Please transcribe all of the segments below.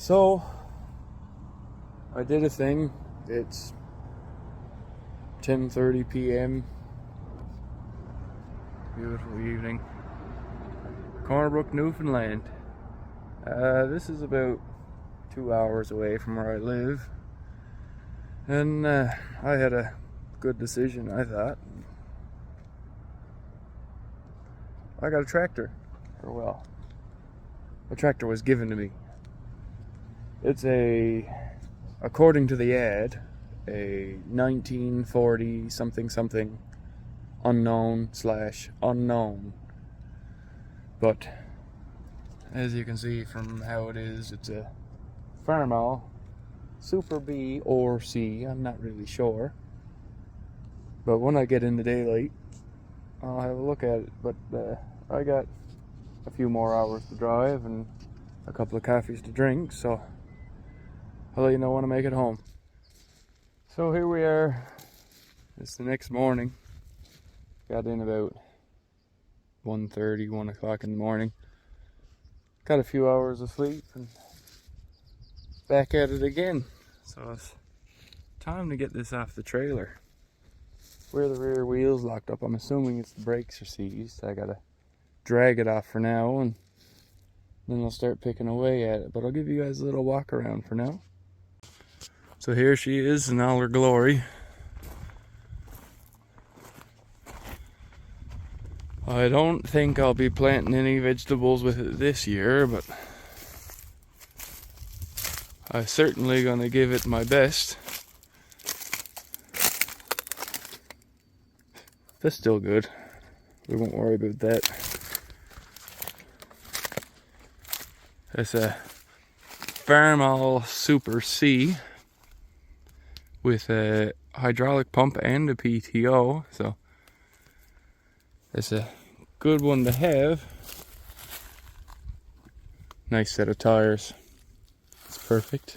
So I did a thing. It's 10:30 p.m. Beautiful evening. Cornerbrook, Newfoundland. This is about 2 hours away from where I live, and I had a good decision, I thought. I got a tractor. A tractor was given to me. It's according to the ad, a 1940 something unknown. But as you can see from how it is, it's a Farmall Super B or C, I'm not really sure. But when I get in the daylight, I'll have a look at it. But I got a few more hours to drive and a couple of coffees to drink, so I'll let you know when I make it home. So here we are. It's the next morning. Got in about 1:30, 1 o'clock in the morning. Got a few hours of sleep and back at it again. So it's time to get this off the trailer. Where the rear wheel's locked up, I'm assuming it's the brakes are seized. I gotta drag it off for now, and then I'll start picking away at it. But I'll give you guys a little walk around for now. So here she is in all her glory. I don't think I'll be planting any vegetables with it this year, but I'm certainly gonna give it my best. That's still good. We won't worry about that. It's a Farmall Super C with a hydraulic pump and a PTO, so it's a good one to have. Nice set of tires. It's perfect.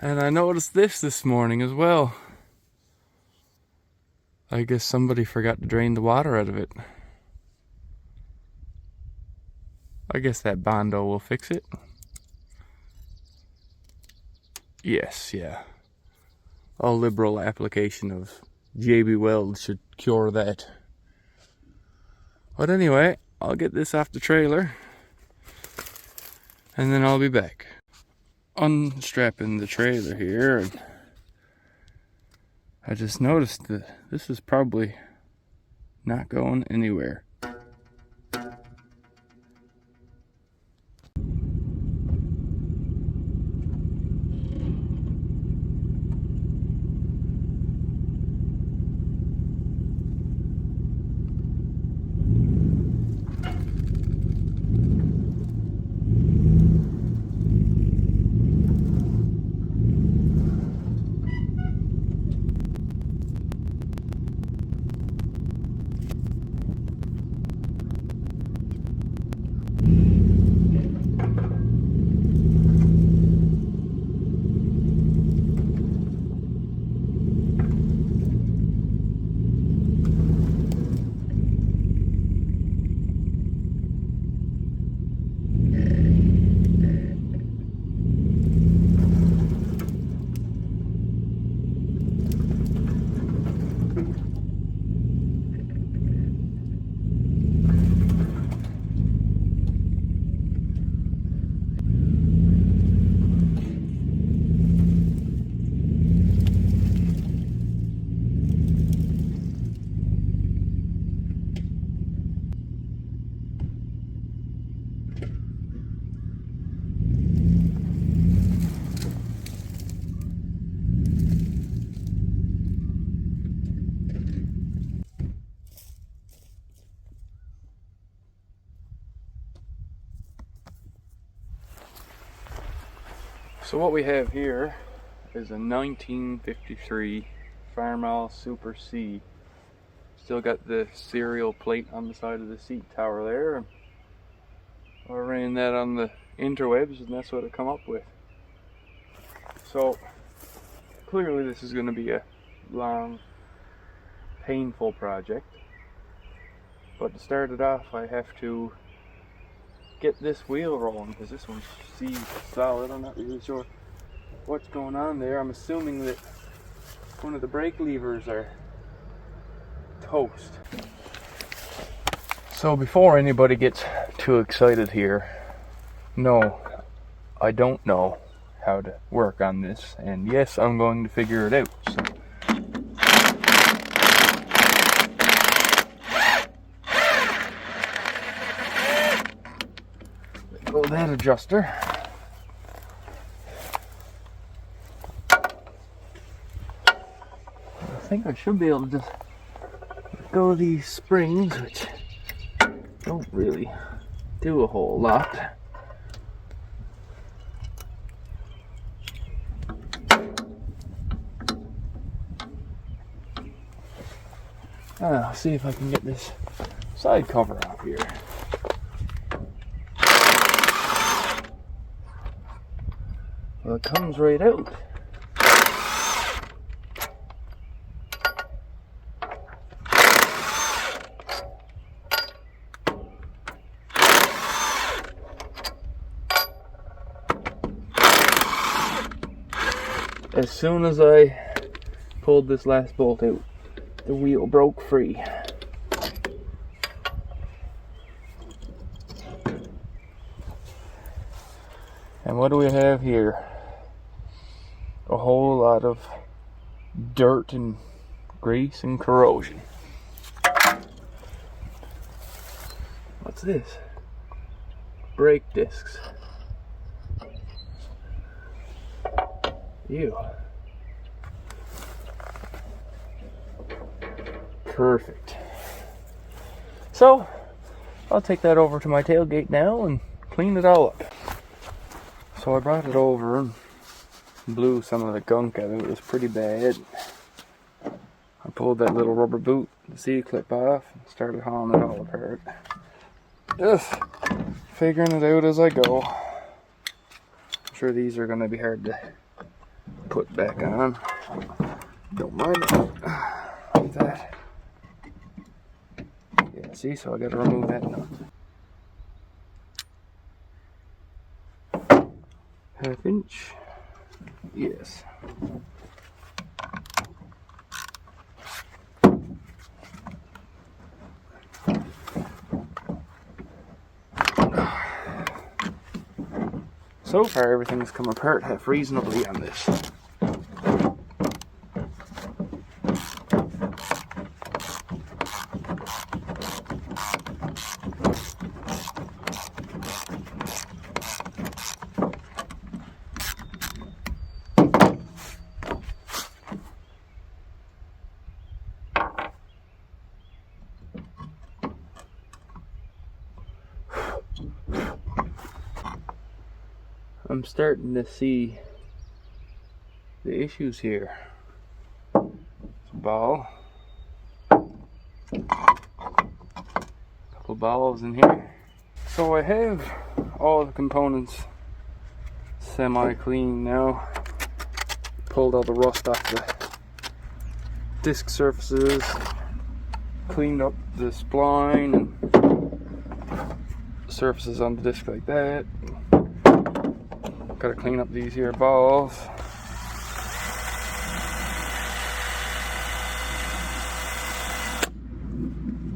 And I noticed this morning as well. I guess somebody forgot to drain the water out of it. I guess that Bondo will fix it. Yes, yeah. A liberal application of JB Weld should cure that. But anyway, I'll get this off the trailer and then I'll be back. Unstrapping the trailer here, and I just noticed that this is probably not going anywhere. So what we have here is a 1953 Farmall Super C. Still got the serial plate on the side of the seat tower there. I ran that on the interwebs and that's what it come up with. So clearly this is going to be a long, painful project. But to start it off, I have to get this wheel rolling, because this one's solid. I'm not really sure what's going on there. I'm assuming that one of the brake levers are toast. So before anybody gets too excited here, no, I don't know how to work on this, and yes, I'm going to figure it out. So. Let go of that adjuster. I think I should be able to just let go of these springs, which don't really do a whole lot. I'll see if I can get this side cover off here. Well, it comes right out. As soon as I pulled this last bolt out, the wheel broke free. And what do we have here? A whole lot of dirt and grease and corrosion. What's this? Brake discs. Ew. Perfect. So, I'll take that over to my tailgate now and clean it all up. So I brought it over and blew some of the gunk out. It was pretty bad. I pulled that little rubber boot, the C-clip off, and started hauling it all apart. Just figuring it out as I go. I'm sure these are going to be hard to put back on. Don't mind that. Yeah, see, so I got to remove that nut. Half inch. Yes. So far everything's come apart half reasonably on this. I'm starting to see the issues here. Ball. Couple balls in here. So I have all the components semi-clean now. Pulled all the rust off the disc surfaces. Cleaned up the spline and surfaces on the disc like that. Gotta clean up these here balls.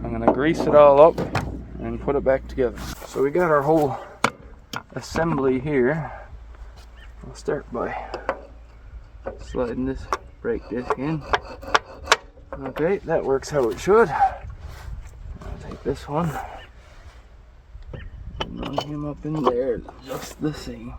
I'm gonna grease it all up and put it back together. So we got our whole assembly here. I'll start by sliding this brake disc in. Okay, that works how it should. I'll take this one and run him up in there just the same.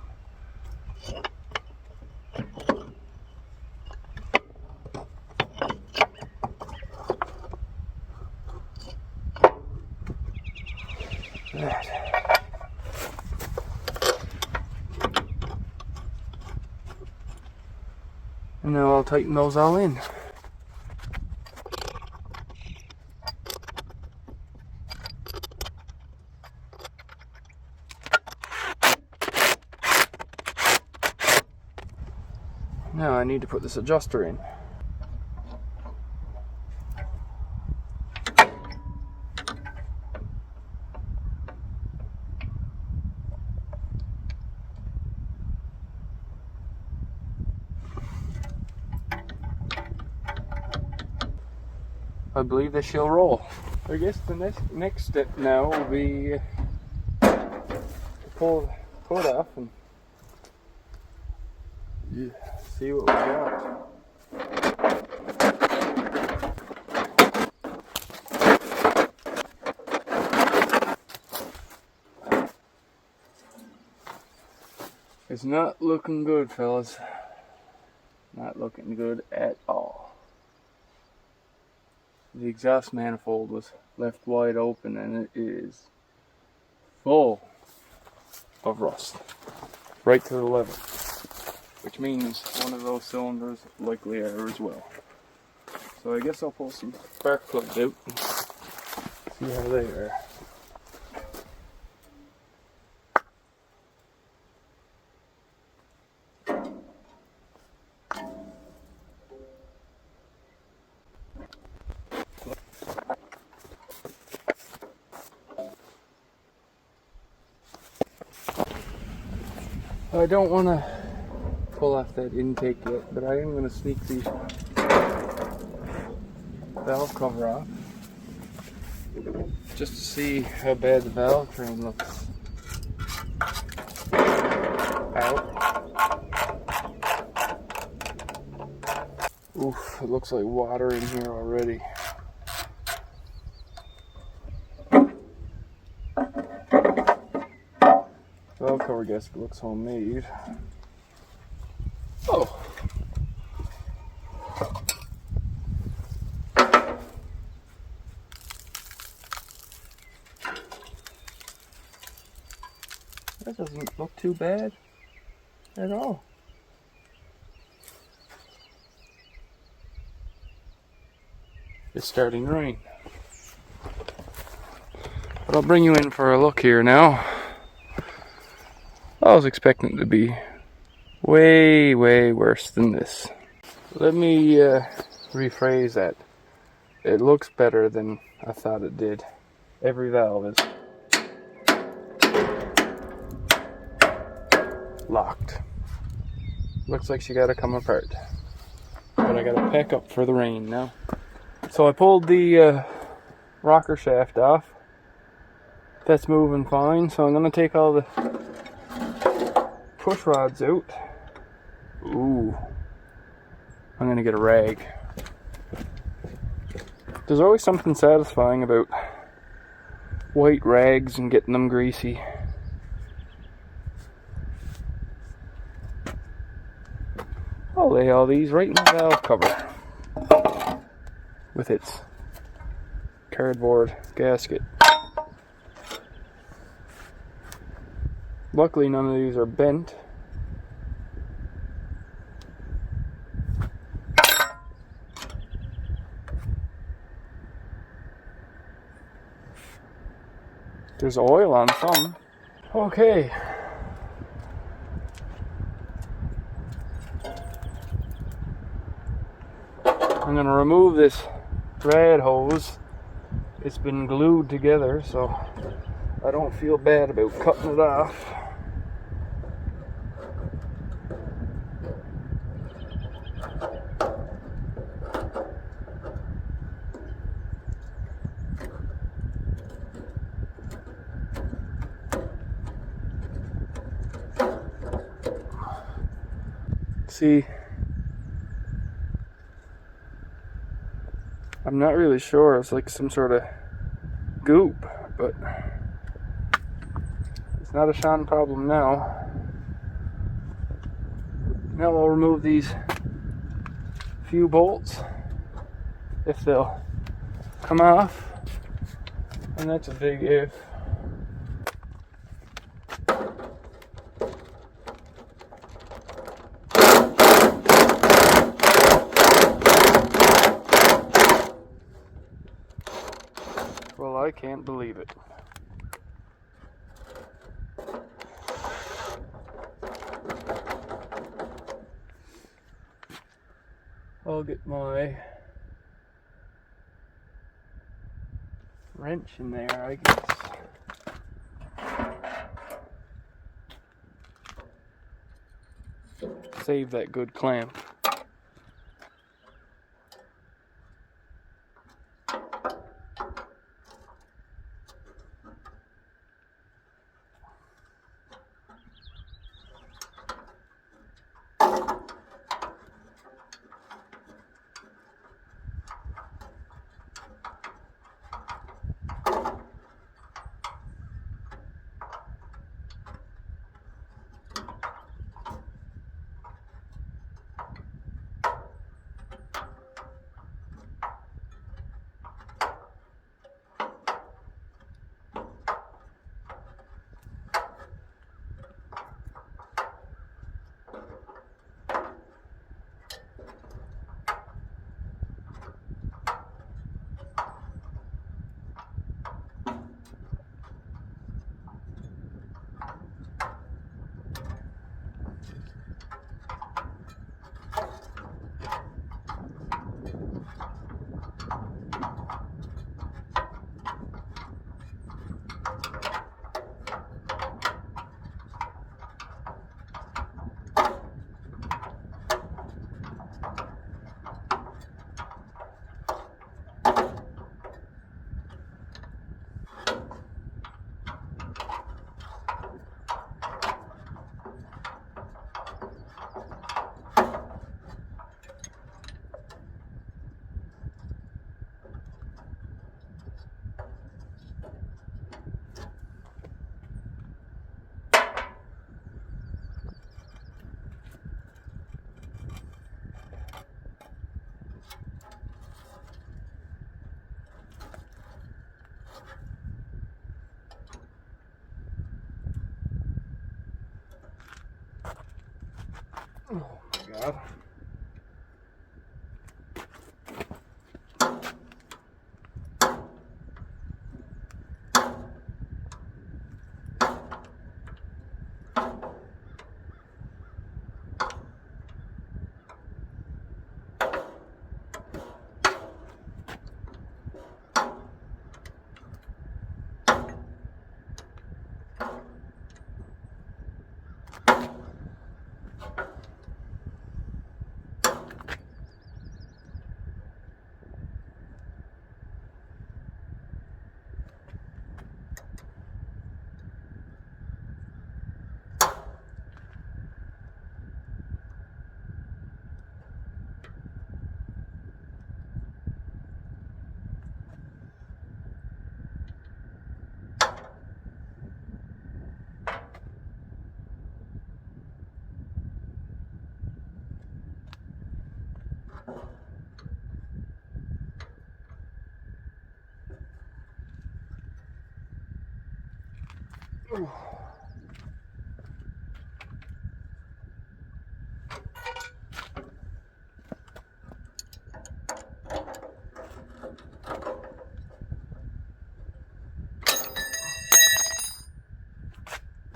That. And now I'll tighten those all in. Now I need to put this adjuster in. I believe that she'll roll. I guess the next step now will be to pull it off and see what we got. It's not looking good, fellas. Not looking good at all. The exhaust manifold was left wide open and it is full of rust. Right to the level. Which means one of those cylinders likely are as well. So I guess I'll pull some spark plugs out and see how they are. I don't want to pull off that intake yet, but I am going to sneak the valve cover off just to see how bad the valve train looks. Out. Oof, it looks like water in here already. Valve cover gasket looks homemade. Oh. That doesn't look too bad at all. It's starting to rain. But I'll bring you in for a look here now. I was expecting it to be way, way worse than this. Let me rephrase that. It looks better than I thought it did. Every valve is locked. Looks like she gotta come apart. But I gotta pack up for the rain now. So I pulled the rocker shaft off. That's moving fine, so I'm gonna take all the push rods out. Ooh. I'm gonna get a rag. There's always something satisfying about white rags and getting them greasy. I'll lay all these right in the valve cover with its cardboard gasket. Luckily none of these are bent. There's oil on some. Okay. I'm gonna remove this rad hose. It's been glued together, so I don't feel bad about cutting it off. See, I'm not really sure. It's like some sort of goop, but it's not a Shawn problem now. Now I'll remove these few bolts if they'll come off, and that's a big if. Well, I can't believe it. I'll get my wrench in there, I guess. Save that good clamp. Oh my god.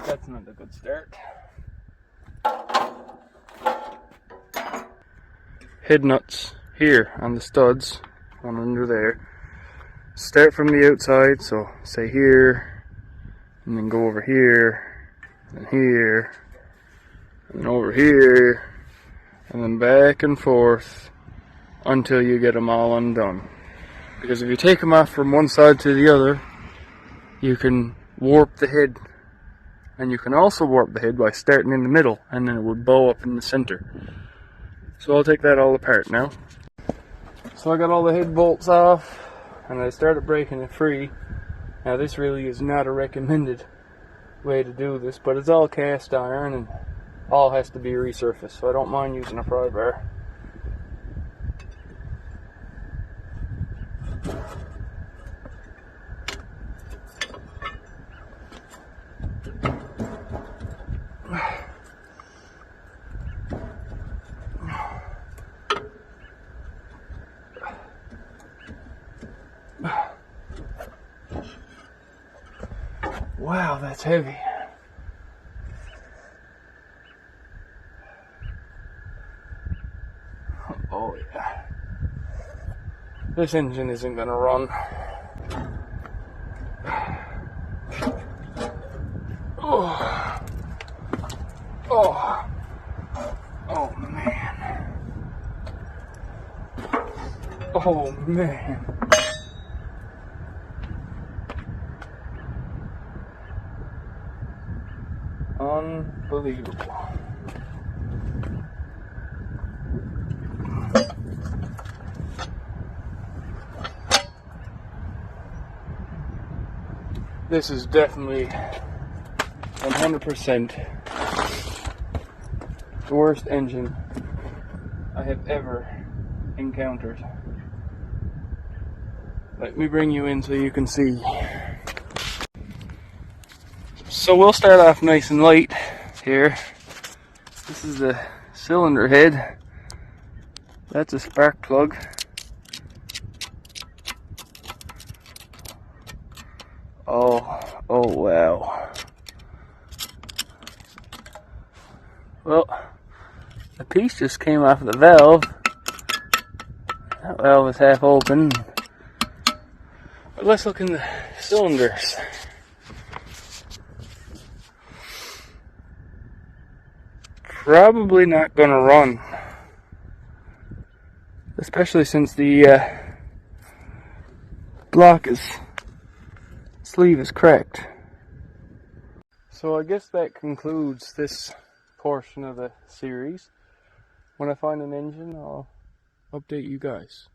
That's not a good start. Head nuts here on the studs, one under there. Start from the outside, so say here, and then go over here, and here, and then over here, and then back and forth until you get them all undone. Because if you take them off from one side to the other, you can warp the head. And you can also warp the head by starting in the middle, and then it would bow up in the center. So I'll take that all apart now. So I got all the head bolts off, and I started breaking it free. Now this really is not a recommended way to do this, but it's all cast iron and all has to be resurfaced, so I don't mind using a pry bar. Wow, that's heavy. Oh yeah. This engine isn't gonna run. Oh. Oh. Oh man. Oh man. Unbelievable. This is definitely 100% the worst engine I have ever encountered. Let me bring you in so you can see. So we'll start off nice and light here. This is the cylinder head. That's a spark plug. Oh wow. Well, the piece just came off of the valve. That valve is half open. But let's look in the cylinders. Probably not gonna run, especially since the sleeve is cracked. So I guess that concludes this portion of the series. When I find an engine, I'll update you guys.